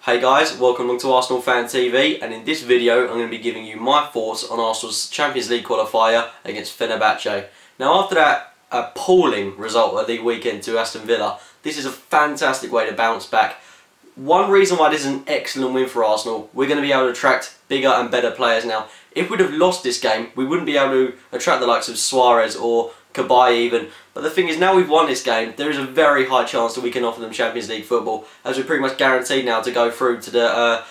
Hey guys, welcome along to Arsenal Fan TV, and in this video I'm going to be giving you my thoughts on Arsenal's Champions League qualifier against Fenerbahce. Now after that appalling result of the weekend to Aston Villa, this is a fantastic way to bounce back. One reason why this is an excellent win for Arsenal, we're going to be able to attract bigger and better players now. If we'd have lost this game, we wouldn't be able to attract the likes of Suarez or Cabaye even. But the thing is, now we've won this game, there is a very high chance that we can offer them Champions League football, as we're pretty much guaranteed now to go through to the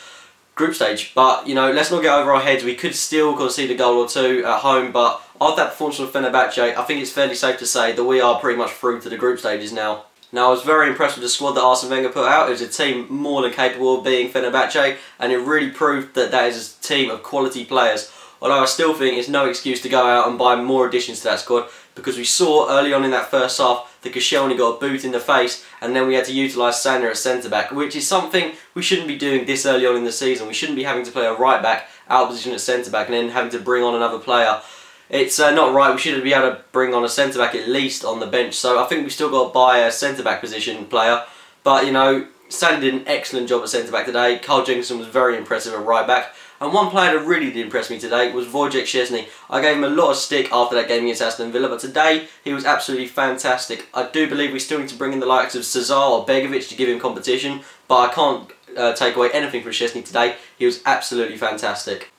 group stage. But, you know, let's not get over our heads. We could still concede a goal or two at home, but after that performance from Fenerbahce, I think it's fairly safe to say that we are pretty much through to the group stages now. Now, I was very impressed with the squad that Arsene Wenger put out. It was a team more than capable of beating Fenerbahce, and it really proved that that is a team of quality players. Although I still think it's no excuse to go out and buy more additions to that squad, because we saw early on in that first half that Koscielny got a boot in the face, and then we had to utilise Sagna at centre-back, which is something we shouldn't be doing this early on in the season. We shouldn't be having to play a right-back out of position at centre-back and then having to bring on another player. It's not right. We should be able to bring on a centre-back at least on the bench, so I think we've still got to buy a centre-back position player. But, you know, Sagna did an excellent job at centre-back today. Carl Jenkinson was very impressive at right-back. And one player that really did impress me today was Wojciech Szczesny. I gave him a lot of stick after that game against Aston Villa, but today he was absolutely fantastic. I do believe we still need to bring in the likes of Cesar or Begovic to give him competition, but I can't take away anything from Szczesny today. He was absolutely fantastic.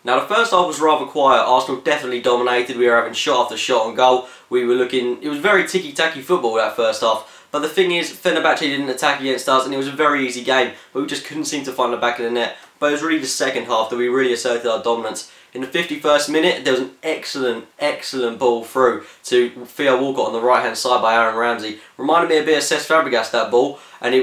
Now the first half was rather quiet. Arsenal definitely dominated. We were having shot after shot on goal. We were looking, it was very ticky-tacky football that first half. But the thing is, Fenerbahce didn't attack against us, and it was a very easy game, but we just couldn't seem to find the back of the net. But it was really the second half that we really asserted our dominance. In the 51st minute, there was an excellent ball through to Theo Walcott on the right-hand side by Aaron Ramsey. Reminded me a bit of Cesc Fabregas, that ball, and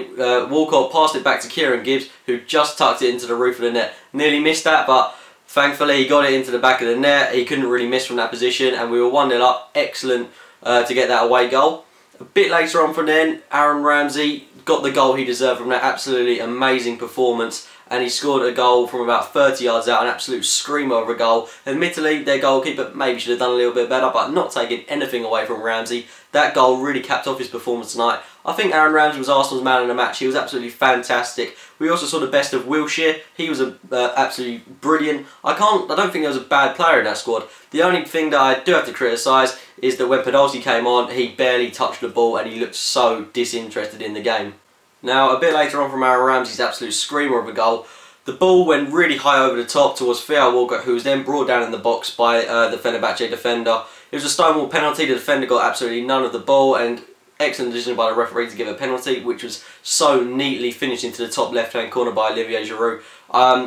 Walcott passed it back to Kieran Gibbs, who just tucked it into the roof of the net. Nearly missed that, but thankfully he got it into the back of the net. He couldn't really miss from that position, and we were 1-0 up. Excellent to get that away goal. A bit later on from then, Aaron Ramsey got the goal he deserved from that absolutely amazing performance, and he scored a goal from about 30 yards out, an absolute screamer of a goal. Admittedly, their goalkeeper maybe should have done a little bit better, but not taking anything away from Ramsey. That goal really capped off his performance tonight. I think Aaron Ramsey was Arsenal's man of the match. He was absolutely fantastic. We also saw the best of Wilshere. He was absolutely brilliant. I don't think there was a bad player in that squad. The only thing that I do have to criticise is that when Podolski came on, he barely touched the ball and he looked so disinterested in the game. Now, a bit later on from Aaron Ramsey's absolute screamer of a goal, the ball went really high over the top towards Theo Walcott, who was then brought down in the box by the Fenerbahce defender. It was a Stonewall penalty. The defender got absolutely none of the ball, and excellent decision by the referee to give a penalty, which was so neatly finished into the top left-hand corner by Olivier Giroud.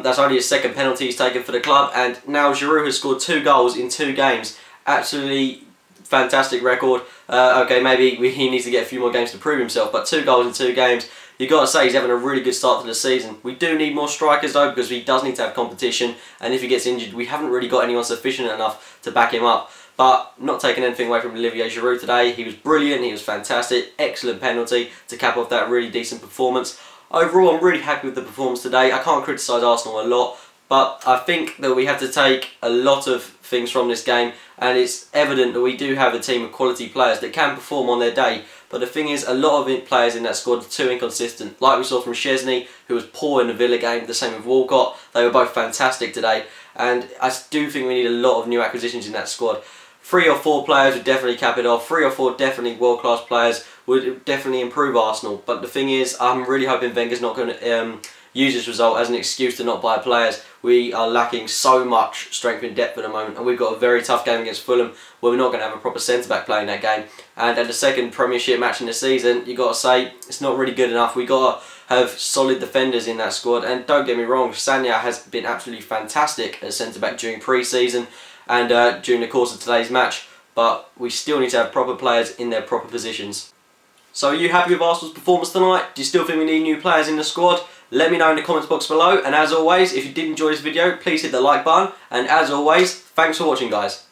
That's only his second penalty he's taken for the club, and now Giroud has scored 2 goals in 2 games. Absolutely fantastic record. Okay, maybe he needs to get a few more games to prove himself, but 2 goals in 2 games. You've got to say he's having a really good start to the season. We do need more strikers though, because he does need to have competition, and if he gets injured, we haven't really got anyone sufficient enough to back him up. But not taking anything away from Olivier Giroud today. He was brilliant, he was fantastic, excellent penalty to cap off that really decent performance. Overall, I'm really happy with the performance today. I can't criticise Arsenal a lot, but I think that we have to take a lot of things from this game, and it's evident that we do have a team of quality players that can perform on their day. But the thing is, a lot of players in that squad are too inconsistent. Like we saw from Szczesny, who was poor in the Villa game, the same with Walcott. They were both fantastic today, and I do think we need a lot of new acquisitions in that squad. 3 or 4 players would definitely cap it off. 3 or 4 definitely world-class players would definitely improve Arsenal. But the thing is, I'm really hoping Wenger's not going to use this result as an excuse to not buy players. We are lacking so much strength and depth at the moment, and we've got a very tough game against Fulham where we're not going to have a proper centre-back playing that game. And at the second Premiership match in the season, you've got to say it's not really good enough. We've got to have solid defenders in that squad, and don't get me wrong, Sagna has been absolutely fantastic as centre-back during pre-season and during the course of today's match, but we still need to have proper players in their proper positions. So are you happy with Arsenal's performance tonight? Do you still think we need new players in the squad? Let me know in the comments box below, and as always, if you did enjoy this video, please hit the like button, and as always, thanks for watching guys.